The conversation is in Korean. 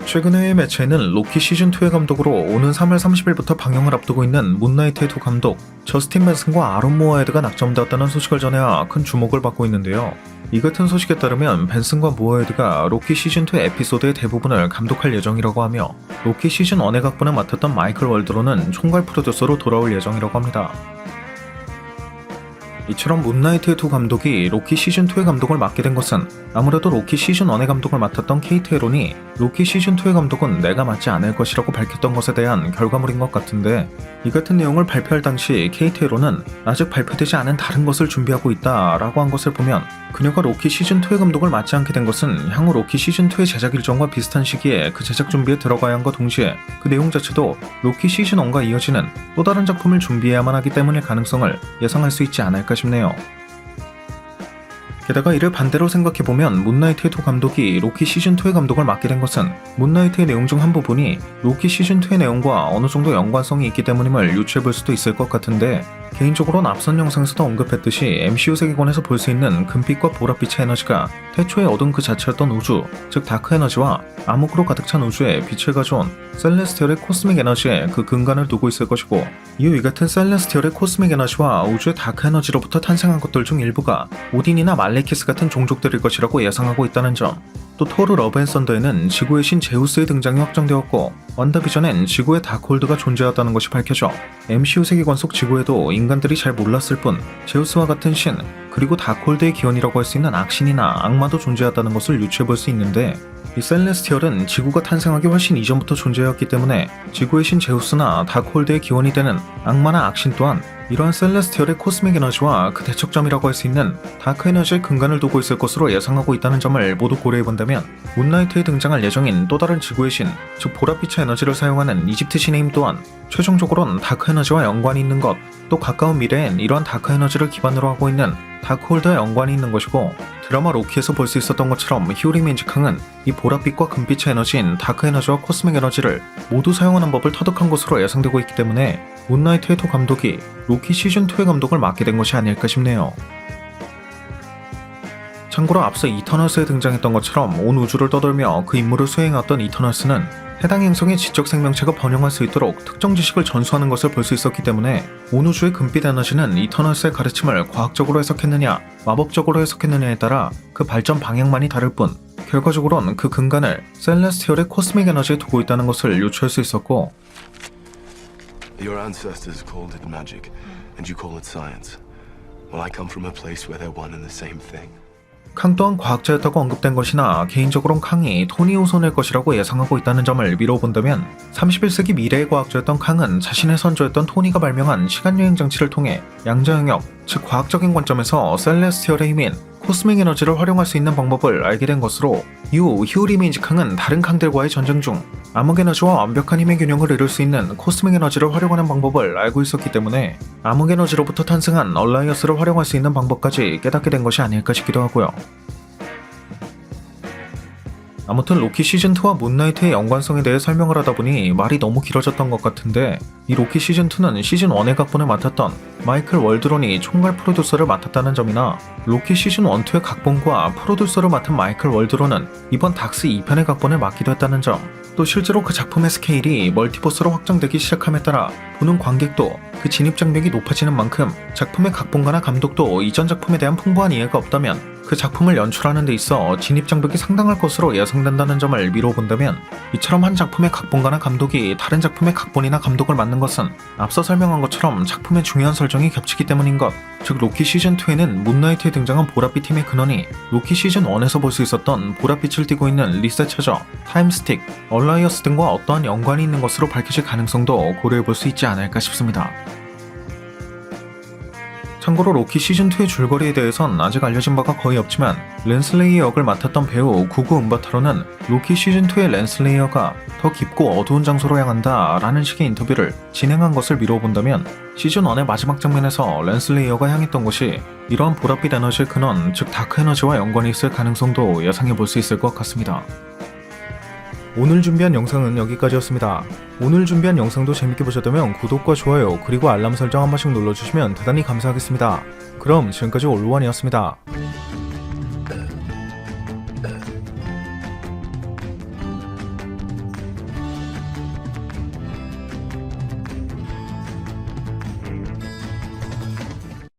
최근 해외 매체에는 로키 시즌2의 감독으로 오는 3월 30일부터 방영을 앞두고 있는 문나이트의 두 감독 저스틴 벤슨과 아론 모어헤드가 낙점되었다는 소식을 전해야 큰 주목을 받고 있는데요. 이 같은 소식에 따르면 벤슨과 모어헤드가 로키 시즌2 에피소드의 대부분을 감독할 예정이라고 하며 로키 시즌1의 각본을 맡았던 마이클 월드로는 총괄 프로듀서로 돌아올 예정이라고 합니다. 이처럼 문나이트의 두 감독이 로키 시즌2의 감독을 맡게 된 것은 아무래도 로키 시즌1의 감독을 맡았던 케이트 헤론이 로키 시즌2의 감독은 내가 맡지 않을 것이라고 밝혔던 것에 대한 결과물인 것 같은데, 이 같은 내용을 발표할 당시 케이트 헤론은 아직 발표되지 않은 다른 것을 준비하고 있다 라고 한 것을 보면 그녀가 로키 시즌2의 감독을 맡지 않게 된 것은 향후 로키 시즌2의 제작 일정과 비슷한 시기에 그 제작 준비에 들어가야 한과 동시에 그 내용 자체도 로키 시즌1과 이어지는 또 다른 작품을 준비해야만 하기 때문일 가능성을 예상할 수 있지 않을까 싶네요. 게다가 이를 반대로 생각해보면 문나이트의 두 감독이 로키 시즌2의 감독을 맡게 된 것은 문나이트의 내용 중 한 부분이 로키 시즌2의 내용과 어느 정도 연관성이 있기 때문임을 유추해볼 수도 있을 것 같은데, 개인적으로는 앞선 영상에서도 언급했듯이 MCU 세계관에서 볼 수 있는 금빛과 보랏빛의 에너지가 태초에 얻은 그 자체였던 우주, 즉 다크 에너지와 암흑으로 가득 찬 우주에 빛을 가져온 셀레스티얼의 코스믹 에너지에 그 근간을 두고 있을 것이고, 이후 이 같은 셀레스티얼의 코스믹 에너지와 우주의 다크 에너지로부터 탄생한 것들 중 일부가 오딘이나 말레키스 같은 종족들일 것이라고 예상하고 있다는 점, 또 토르 러브 앤 썬더에는 지구의 신 제우스의 등장이 확정되었고 완다비전엔 지구의 다크홀드가 존재하다는 것이 밝혀져 MCU 세계관 속 지구에도 인간들이 잘 몰랐을 뿐 제우스와 같은 신, 그리고 다크홀드의 기원이라고 할 수 있는 악신이나 악마도 존재하다는 것을 유추해볼 수 있는데, 이 셀레스티얼은 지구가 탄생하기 훨씬 이전부터 존재하였기 때문에 지구의 신 제우스나 다크홀드의 기원이 되는 악마나 악신 또한 이러한 셀레스티얼의 코스믹 에너지와 그 대척점이라고 할 수 있는 다크 에너지의 근간을 두고 있을 것으로 예상하고 있다는 점을 모두 고려해본다면 문나이트에 등장할 예정인 또 다른 지구의 신, 즉 보랏빛의 에너지를 사용하는 이집트 신의 힘 또한 최종적으로는 다크 에너지와 연관이 있는 것, 또 가까운 미래엔 이러한 다크 에너지를 기반으로 하고 있는 다크홀드와 연관이 있는 것이고, 드라마 로키에서 볼 수 있었던 것처럼 휴리 민지캉은 이 보랏빛과 금빛의 에너지인 다크 에너지와 코스믹 에너지를 모두 사용하는 법을 터득한 것으로 예상되고 있기 때문에 문나이트의 두 감독이 로키 시즌2의 감독을 맡게 된 것이 아닐까 싶네요. 참고로 앞서 이터널스에 등장했던 것처럼 온 우주를 떠돌며 그 임무를 수행했던 이터널스는 해당 행성의 지적 생명체가 번영할 수 있도록 특정 지식을 전수하는 것을 볼 수 있었기 때문에 온 우주의 금빛 에너지는 이터널스의 가르침을 과학적으로 해석했느냐 마법적으로 해석했느냐에 따라 그 발전 방향만이 다를 뿐 결과적으로는 그 근간을 셀레스티얼의 코스믹 에너지에 두고 있다는 것을 유추할 수 있었고, Your ancestors called it magic, and you call it science. Well, I come from a place where they're one and the same thing. 캉 또한 과학자였다고 언급된 것이나 개인적으로는 캉이 토니 후손일 것이라고 예상하고 있다는 점을 미뤄본다면 31세기 미래의 과학자였던 캉은 자신의 선조였던 토니가 발명한 시간여행 장치를 통해 양자 영역, 즉 과학적인 관점에서 셀레스티얼의 힘인 코스믹 에너지를 활용할 수 있는 방법을 알게 된 것으로, 이후 히오리 민지 캉은 다른 캉들과의 전쟁 중 암흑 에너지와 완벽한 힘의 균형을 이룰 수 있는 코스믹 에너지를 활용하는 방법을 알고 있었기 때문에 암흑 에너지로부터 탄생한 얼라이어스를 활용할 수 있는 방법까지 깨닫게 된 것이 아닐까 싶기도 하고요. 아무튼 로키 시즌2와 문나이트의 연관성에 대해 설명을 하다 보니 말이 너무 길어졌던 것 같은데, 이 로키 시즌2는 시즌1의 각본을 맡았던 마이클 월드론이 총괄 프로듀서를 맡았다는 점이나, 로키 시즌1, 2의 각본과 프로듀서를 맡은 마이클 월드론은 이번 닥스 2편의 각본을 맡기도 했다는 점, 또 실제로 그 작품의 스케일이 멀티버스로 확장되기 시작함에 따라 보는 관객도 그 진입장벽이 높아지는 만큼 작품의 각본가나 감독도 이전 작품에 대한 풍부한 이해가 없다면 그 작품을 연출하는 데 있어 진입장벽이 상당할 것으로 예상된다는 점을 미뤄본다면, 이처럼 한 작품의 각본가나 감독이 다른 작품의 각본이나 감독을 맡는 것은 앞서 설명한 것처럼 작품의 중요한 설정이 겹치기 때문인 것, 즉 로키 시즌2에는 문나이트에 등장한 보랏빛 팀의 근원이 로키 시즌1에서 볼 수 있었던 보랏빛을 띠고 있는 리셋 차저, 타임스틱, 얼라이어스 등과 어떠한 연관이 있는 것으로 밝혀질 가능성도 고려해볼 수 있지 않을까 싶습니다. 참고로 로키 시즌2의 줄거리에 대해선 아직 알려진 바가 거의 없지만, 랜슬레이의 역을 맡았던 배우 구구 음바타로는 로키 시즌2의 랜슬레이어가 더 깊고 어두운 장소로 향한다 라는 식의 인터뷰를 진행한 것을 미뤄본다면, 시즌1의 마지막 장면에서 랜슬레이어가 향했던 곳이 이러한 보랏빛 에너지의 근원, 즉 다크 에너지와 연관이 있을 가능성도 예상해볼 수 있을 것 같습니다. 오늘 준비한 영상은 여기까지였습니다. 오늘 준비한 영상도 재밌게 보셨다면 구독과 좋아요 그리고 알람 설정 한 번씩 눌러주시면 대단히 감사하겠습니다. 그럼 지금까지 올로원이었습니다.